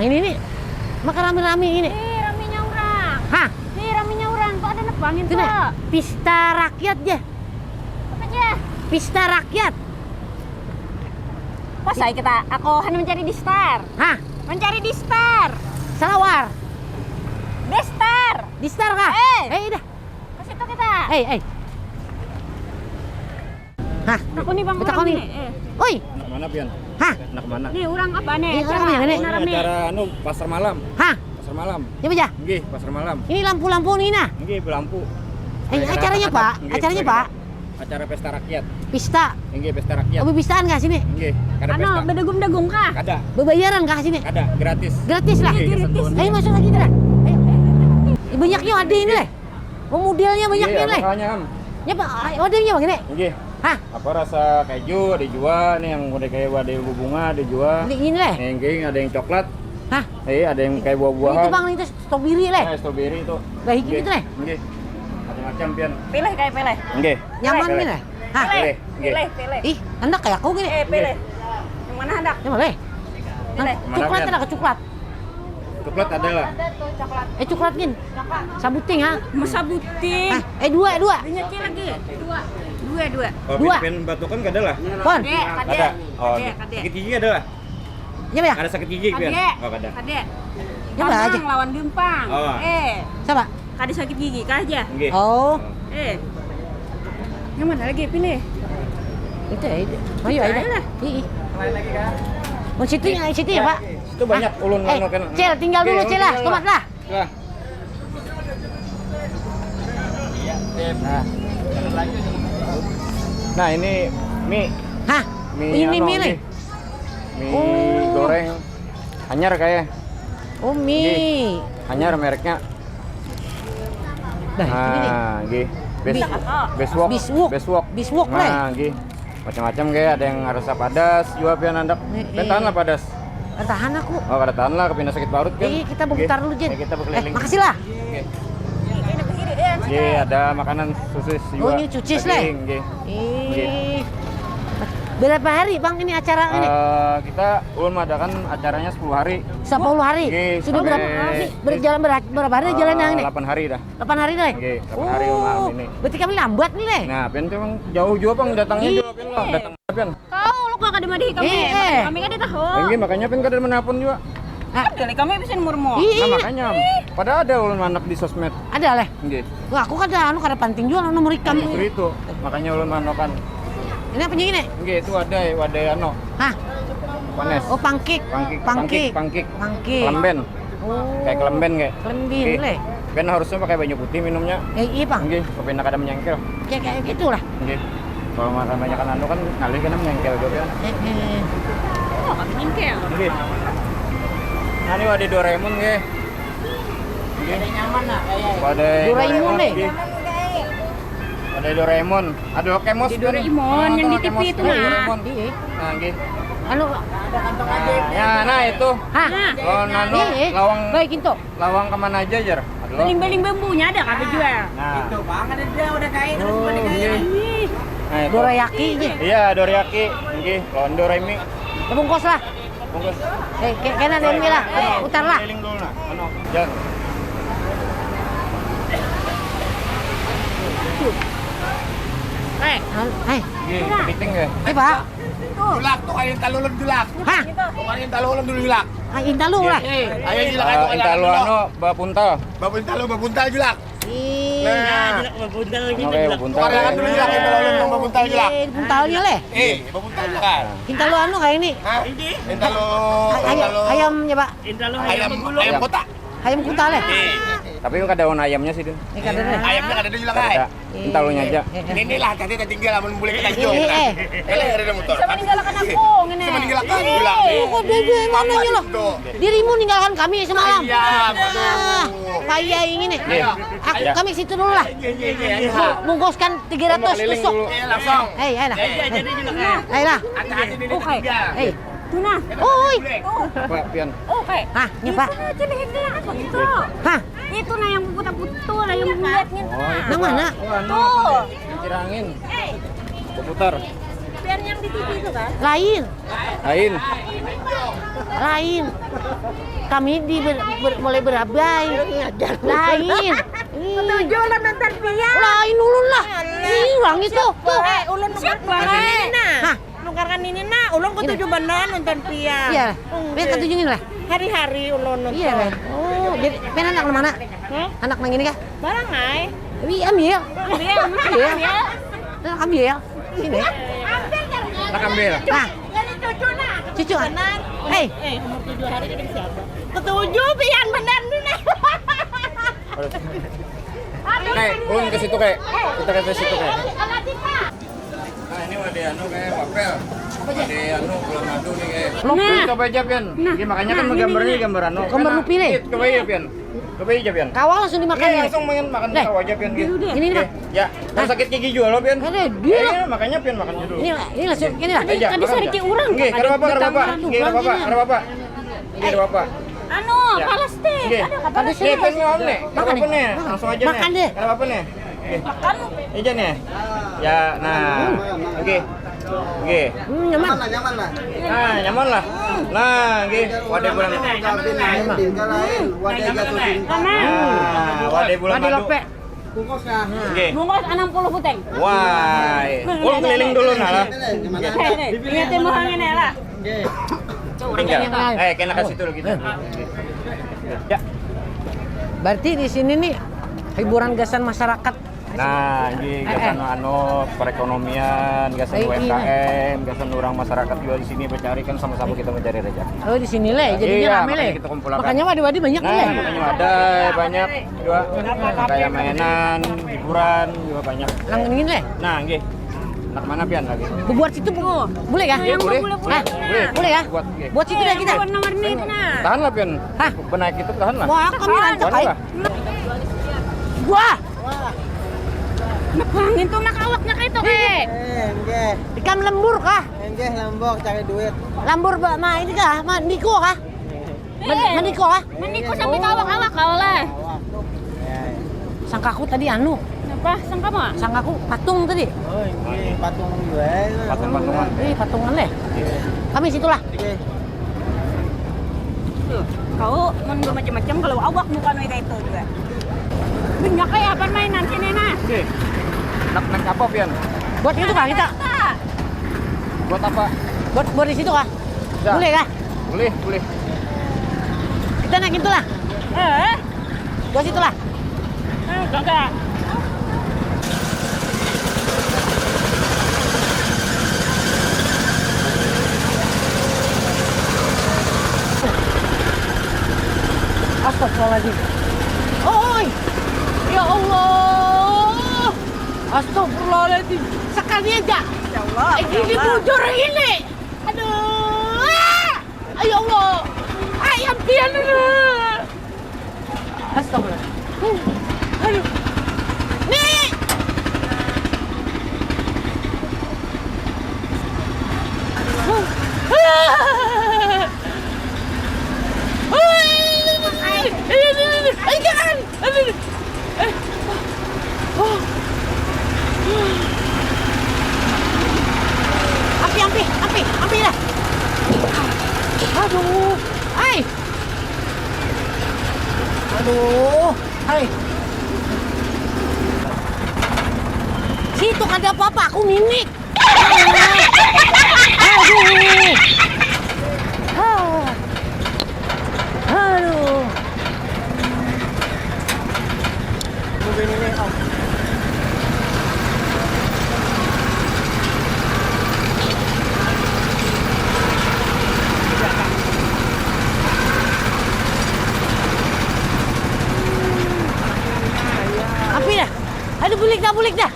ini nih. Makan rame-rame ini. Ramenya orang. Hah? Ramenya orang. Kok ada nebangin Itu nih, kok? pesta rakyat ya. Apa aja? Pesta rakyat. Pas saya kita, aku hanya mencari di star. Hah? Mencari di star. Salawar. Di star. Di star kah? Dah. Ke situ kita. Hah? Aku nih bang Kita orang nih. nih. Oi. Anak mana, Pian? Hah? Anak mana? Nih orang apa nih? Ini orang yang ini. Ini acara pasar malam. Hah? Pasar malam. Ya aja. Nggih, pasar malam. Ini lampu-lampu nih nah. Nggih, lampu. Acaranya Pak? Nggih, Acaranya Pak? Acara pesta rakyat. Pesta. Nggih, pesta rakyat. Oh, pistaan kah sini? Nggih, kada Ano, pesta. bedegum-degung kah? Kada, Bebayaran kah sini? kada, gratis. Gratis lah. Nggih, Gratis. kesentuhan. Ayo masuk lagi dah. Ayo. Banyaknya ada ini lah. Oh, modelnya banyak Nggih, ini lah. makanya, Am. Ya Pak, modelnya begini. Nggih. Hah? Apa rasa keju dijual nih, yang udah kayak ada yang bunga dijual. Ini lah. Nggih, ada yang coklat. Hah? Ada yang kayak Itu buah-buahan. Bang, itu stroberi lah. Strawberry itu. Lah, iki Nggih. gitu lah. Nggih. Macam-macam, Pian. Pilih kayak pilih. Nggih. Nyaman Pilih. nih lah. Hah? Pilih. Pilih, pilih. Ih, anda kayak aku gini. Pilih. Yang mana hendak? Ya boleh. Pilih. Coklat Mana, ada ke coklat. Coklat ada lah. Ada tuh coklat. Coklat gin. Sabuting ha. Masa buting. Hah? Dua. Dinyakin lagi. Dua. Oh, Dua. Pin batu kan gak ada lah. Pon. Kade. Ada. Oh, Kade. sakit gigi ada lah. Ya ya. Ada sakit gigi, Pian? Oh, ada. Kade. Ya apa aja. Panang lawan Gempang. Oh. Coba. Kade sakit gigi kah aja? Nggih. Oh. Yang mana lagi pilih? Itu ya. Ayo ayo. Lah. Ih. Oh, situ ya, Pak. Itu banyak ulun anu kan. Cel, tinggal dulu Cel lah. Tomat lah. Lah. Nah, ini mie. Hah? Mie Ini anu, mie nih. Mie Oh. goreng. Anyar kayak. Oh, mie. Anyar mereknya. Nah, ini nih. Nah, nggih. Biswok. Beswok. Biswok lah. Nah, nggih. Macam-macam kayak ada yang rasa padas, juga pian andak. Ben tahan lah padas. Tahan aku. Oh, kada tahan lah kepindah sakit parut kan. Kita berputar dulu, Jen. Kita berkeliling. Makasih lah. Nggih. Nggih, ada makanan sosis juga. Oh, ini cucis lah. Daging, nggih. Ih. Berapa hari Bang ini acara ini? Kita ulun mengadakan acaranya 10 hari. 10 hari. Nggih, Sudah sampai- berapa hari? Berjalan berapa hari jalan yang ini? 8 hari dah. 8 hari dah. Nggih, 8 hari malam ini. Berarti kami lambat nih, Le. Nah, pian tuh emang jauh juga Bang datangnya Ih. juga pian lah. Datang pian. Kau lu kok kada madi kami. Kami kada tahu. Nggih, makanya pian kada menelpon juga. Kali kami bisa murmo. Nah, Iya. makanya. Padahal ada ulun anak di sosmed. Ada, Le. Nggih. Wah, aku kada penting juga nomor ikam. Justru itu. Makanya ulun manokan. Ini apa ini? Nggih, itu ada ano. Hah? Panes. Oh, pangkik. Pangkik. Kelemben. Oh. Kayak kelemben kayak. Kelemben, Nggih. Le. Ben harusnya pakai baju putih minumnya. Iya, Bang. Nggih, kepenak kada menyengkel. Kayak gitu lah. Nggih. Kalau makan banyak anu kan ngalih kan menyengkel juga pian. Oh, kami nyingkel. Nggih. Nah, ini ada Doraemon nggih. Nggih. Nyaman lah kayak. Ada Doraemon, Le. nggih. Ada Doraemon. Ada Okemos. Di Doraemon yang di TV itu, nah. Doraemon. Iya. Nah, nggih. Anu, Nah, itu. hah? Lawan anu, Iya. lawang Baik, Kinto. lawang kemana aja jar? Ada lo. Beling-beling bambunya ada kami jual. Nah, Bang ada dia udah kain oh, nggih. Nah, itu. Dorayaki ini. Iya, dorayaki. Nggih, lawan Doraemi. Ya, bungkus lah. Bungkus. Kena ada mie lah. Putar lah. Keliling dulu nah. Anu, jar. Hai. Nggih, kepiting ya. Pak. Julak tuh kayak talulun julak. Hah? Tuh kayak talulun dulu julak. Intalu lah. Ayo julak itu kayak Intalo anu bapuntal. babuntal julak. Ih. Nah, Oke, bapuntal. Tukarangan dulu julak kayak talulun mau babuntal julak. Puntalnya le. Babuntal julak. Intalu anu kayak ini. Hah? Intalo Ayamnya, Pak. ayam kotak. Ayam kuta le. Tapi kan ada warna ayamnya sih, Dun. Ini kada le. Ayamnya ada di julak Ada. ay. Intalonya aja. Ini lah tadi tinggal amun boleh kita jauh. Eh. Ada motor. Bisa meninggalkan aku ngene. Sama ninggalkan julak. Kok dia mananya loh? Dirimu ninggalkan kami semalam. Iya, Ah, Kaya ingin nih. Iya. Kami situ dulu lah. Bungkuskan 300 Keliling tusuk. dulu. Langsung. Hei, ayo lah. Jadi julak. Ayo lah. Hati-hati di Oke. Hei. Tuna. Oi. Pak Pian. Oke. Hah, nya Pak. Itu lehernya apa gitu? Hah, Itu nah yang putar-putar lah yang bulatnya tuh. nang mana? Oh, anu. Tuh. Kincir angin. Berputar. Yang di TV itu kan? Lain. Lain. Kami mulai berabai. Lain. Ketujuh ulun nonton Pia. Lain ulun lah. Ih, orang itu. Tuh. Ulun siapa? Hah? Nukarkan ini nak, ulun ketujuh beneran nonton Pia. Iya. Ben ketujuhin lah. Hari-hari ulun nonton. Iya, Ben. Oh, jadi Ben anak mana? Anak nang ini kah? Barang ay. Wi ambil. Ambil. Anak ambil. Sini. Nak ambil. Nah, Jadi cucu nak. cucu. Hei, Umur 7 hari jadi siapa? Ketujuh pian bener nih nak. Kayak, ulun ke situ kayak. Kita ke situ kayak. Nah, ini ada anu kayak papel. Ada anu bulan madu nih kayak. Nah. Coba aja Pian. Ini makanya kan gambarnya gambar anu. Gambar lu pilih. Coba aja Pian. Coba aja Pian. kawal langsung dimakan Iya, ya. langsung makan Deh. kau aja Pian. Ini nih, Pak. Ya, yang sakit gigi juga lo Pian. Ada dia. Iya, makanya Pian makan dulu. Ini langsung ini lah. Aja, Tadi makan sari aja. ke urang, Nggih, Kak. kada apa-apa, kada Ada apa-apa. betang Nggih, kada apa-apa, kada apa-apa. Nggih, kada apa-apa. Anu, Ya. palas teh. Nggih. Ada kata Ada Nggih, Pian ngomong nih. Kada Makan apa-apa nih. nih. Langsung aja nih. Makan deh. Kada apa-apa nih. Nggih. makan. Aja nih. Ya, nah. Oke. Oke. Nyaman. Nah, nyaman lah. Nah, nggih. Wadah bulan. Nah, wadah bulan Madi madu. lope. Nggih. Bungkus 60 puteng. Wah. Ulun keliling dulu nah lah. Ingat mau hangin lah. Tinggal. Kena kasih dulu kita. Ya. Berarti di sini nih hiburan gasan masyarakat. Nah, ini gasan anu perekonomian, gasan UMKM, gasan orang masyarakat juga di sini mencari kan sama-sama kita mencari rezeki. Oh di sini le, jadinya Iya, rame le. makanya kita kumpulkan. Makanya wadi-wadi banyak Nah, le. makanya ada banyak juga kayak mainan, hiburan juga banyak. Lang ini le. Nah, nggih. Nak mana pian lagi? Buat situ boleh kah? Iya, boleh. Hah? Boleh ya? Buat nggih. Buat situ dah kita. Warna-warni itu nah. Tahan lah pian. Hah? Benaik itu tahan lah. Wah, kami lanjut Tahan kai. lah. Wah, Nakangin tuh nak awaknya kayak itu kayak. ikan lembur kah? Enggak lambok cari duit. Lambur ma ini kah? Mandiko kah? Mandiko kah? Meniku sampai kawak-kawak kau lah. Sangkaku tadi anu, Apa? Sangka mah? sangkaku patung tadi. Oh, ini patung gue. Patung-patungan. Patungan le. Kami situlah. Tuh, kau mau macam-macam kalau awak muka kayak itu juga. Banyak kayak apa mainan sini nah? Nggih. Nak apa pian? Buat itu kah kita? Buat apa? Buat di situ kah? Ya. Boleh kah? Boleh. Kita naik itulah. Buat situlah. Kagak. Astagfirullahaladzim. Oi! Ya Allah! Astagfirullahaladzim. Sekali aja. Ya Allah. Ini bujur ini. Aduh! Ya Allah! Ayam pian dulu. Astagfirullahaladzim. Aduh. Nih! Jangan! Api lah! Aduh! Hai! Aduh! Hai! Situ ada apa-apa, aku minik! Aduh! Aduh! Api dah. Aduh bulik dah.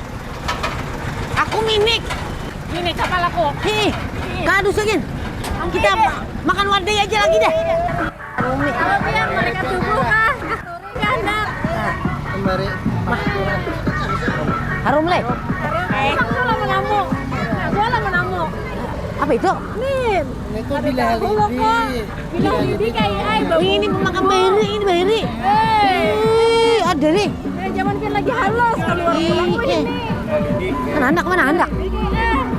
Aku minik. Ini kapal aku. Hei, kadu segin. Kita makan wadai aja lagi dah. Rumi. Tapi yang mereka subuh kah? Anak. Kembali. Harum le. Aku lah mengamuk. Gua lah mengamuk. Apa itu? Nih. Itu bila halibi. Bila ini kayak ay bau. Ini makan beri, ini beri. Ada nih. Zaman kan lagi halus keluar pulang Mana hendak?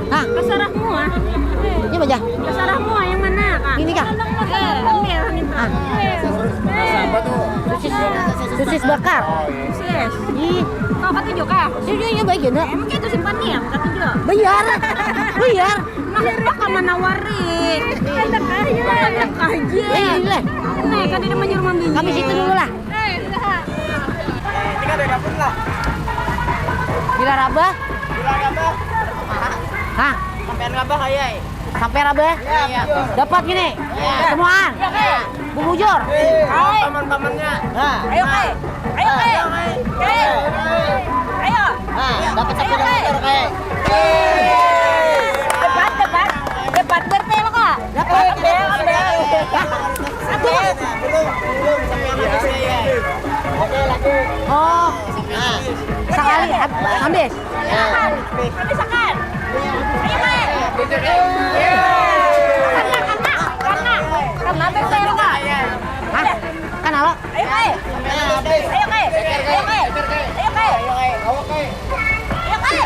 Hah? Kasarahmu aja. Terserahmu yang mana kak? Ini kak. Ambil ini Ah. Apa tuh? Sosis bakar. Oh iya. Sis. Ih, Kau kata juga kak? sini baik ya, Nak. Emang gitu simpannya, kata juga. Bayar. Bayar. Nah, kamu nawarin. Enak aja. Enak aja. Ini lah. Nih, kan dia menyuruh membeli. Kami situ dulu lah. Ini kan ada dapur lah. Bila raba? Bila apa? Hah? Sampean apa kayak? Sampai raba? Iya. Dapat gini? Semuaan? Bu Bujur? Paman-pamannya. Nah. Ayo, Kak. Ayo, Kak. Ayo. Nah, dapat satu dapur kayak. Debat, debat. Debat bertel, Kak. Dapat. Satu. Belum sampean habis kayak. Oke, laku. Oh, Nah, sekali habis. Habis akan. Ayo, Kak. Karena bertel, Kak. Hah? Kan halo? Ayo, Kak. sampean habis. Ayo, Kak. Ayo, Kak. Ayo, Kak. Ayo, Kak.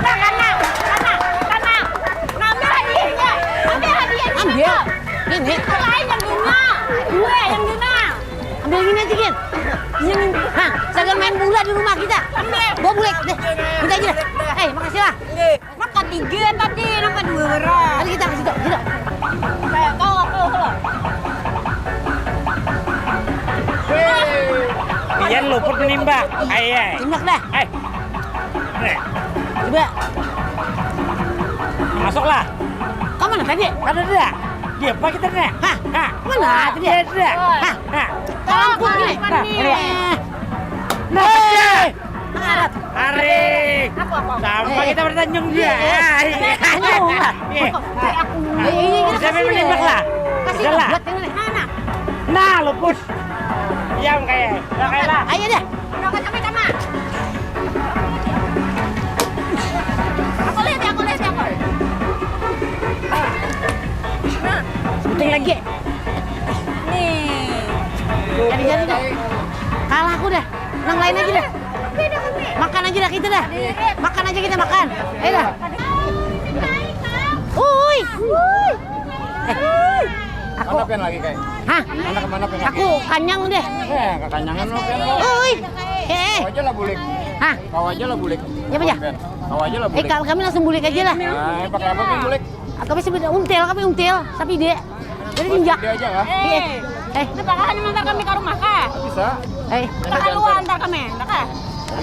Nah, karena. Ngambil hadiahnya. Ambil hadiahnya. Ambil. Ini. Lain yang guna. Gue yang guna. Ambil gini aja, Gin. Ini. Hah? Jangan main bola di rumah kita. Ambil. Bawa bulek deh. Kita aja deh. Makasih lah. Makan 3 tadi, kenapa 2 orang? Tadi kita ke situ. Situ. Kayak kau loh. Iyan luput menimba. Ayah. Tindak dah. Nih, Coba. masuklah. Kau mana tadi? Ada dia. Dia apa kita nih? Hah? Hah? Mana tadi? Dia. Hah? Hah? Kampung nih. Nah, dia. Nah, Hari. Apa? Sampai kita bertanjung dia. Tanjung lah. Ini Bisa main menembak lah. Kasih Bisa lah. buat yang ini. Mana? Nah, lupus. Yang kayak. Yang kayak lah. Ayo deh. Berapa sampai sama? Aku lihat. Sebutin lagi. Nih. Jadi dah. Kalah aku dah. Nang lain aja dah. Makan aja dah kita dah. Makan aja kita makan. Ayo dah. Uy. Aku. Mana pen lagi kayak? Hah? Mana kemana pen lagi? Aku kanyang deh. Kekanyangan lo pen lo. Uy. Kau aja lah bulik. Hah? Kau aja lah bulik. Ya, Pak, ya? Pen. Kau aja lah bulik. Kami langsung bulik aja lah. Nah, pakai apa pen bulik? Kami sebenarnya until, sapi dek. Jadi tinjak. Dia aja kah? Itu bakalan antar kami ke rumah kah? Bisa. Bakal lu antar kami, kah?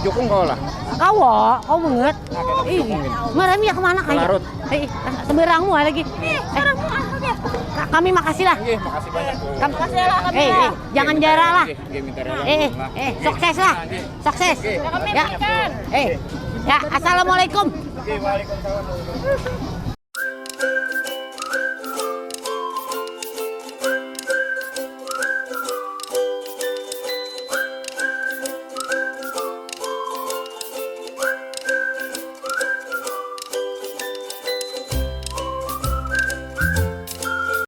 Jukung kau lah. Kau banget. Nah, kita Ih, jukungin. marahnya ya kemana kayak? Larut. Sembarangmu lagi. Sekarang mau apa dia? Kami makasih lah. Oke, makasih banyak. Kami, Kasih lah kami. jangan jarang lah. Minta rela. Sukses lah. Sukses. Kami Ya. berikan. Ya, assalamualaikum. Oke, waalaikumsalam.